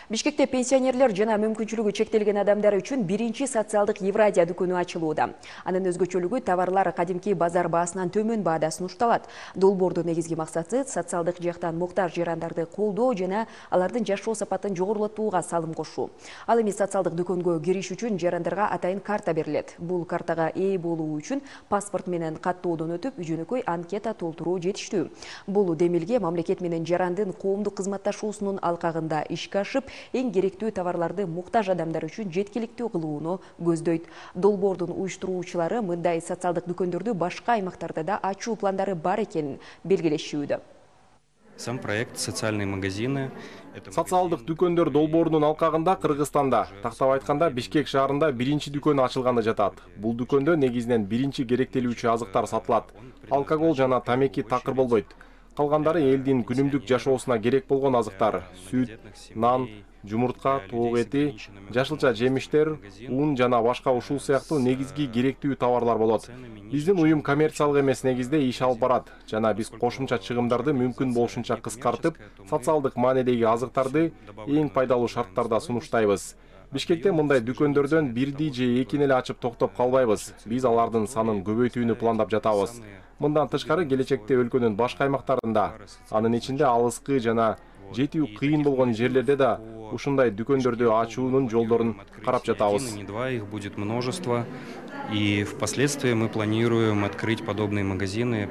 Бишкекте пенсионерлер жана мүмкүнчүлүгү чектелген адамдар үчүн биринчи социалдык Евразия дүкөнү ачылууда. Анын өзгөчөлүгү товарлар кадимки базар баасынан төмөн баада сунушталат. Долбоордун негизги максаты социалдык жактан муктаж жарандарды колдоо жана алардын жашоо сапатын жогорулатууга салым кошуу. Ал эми социалдык дүкөнгө кириш үчүн жарандарга атайын карта берилет. Бул картага ээ болуу үчүн паспорт менен каттоодон өтүп, жөнөкөй анкета толтуруу жетиштүү. Бул демилге мамлекет менен жарандын коомдук кызматташуусунун алкагында ишке ашып, эң керектүү товарларды муктаж адамдар үчүн жеткиликтүү кылууну көздөйт. Долбоордун уюштуруучулары мындай социалдык дүкөндөрдү башка аймактарда да ачуу пландары бар экенин белгилешүүдө. Сам проект «Социальные магазины». Социалдык дүкөндөр долбоорунун алкагында Кыргызстанда, тактап айтканда Бишкек шаарында биринчи дүкөн ачылганы жатат. Бул дүкөндө негизинен биринчи керектелүүчү азыктар сатылат. Алкогол жана тамеки такыр болбойт. Калгандары элдин күнүмдүк жашоосуна керек болгон азыктар: сүт, нан, жумуртка, тоок эти, жашылча жемиштер, ун жана башка ушул сыяктуу негизги керектүү товарлар болот. Биздин уюм коммерциялык эмес негизде иш алып барат жана биз кошумча чыгымдарды мүмкүн болушунча кыскартып, социалдык маанидеги азыктарды эң пайдалуу шарттарда сунуштайбыз. Бишкекте мындай дүкөндөрдөн бирди же экини эле ачып токтоп калбайбыз. Биз алардын санын көбөйтүүнү пландап жатабыз. Мындан тышкары келечекте өлкөнүн башка аймактарында, анын ичинде алыскы жана жетүү кыйын болгон жерлерде да ушундай дүкөндөрдү ачуунун жолдорун карап жатабыз. Их будет множество, и впоследствии мы планируем открыть подобные магазины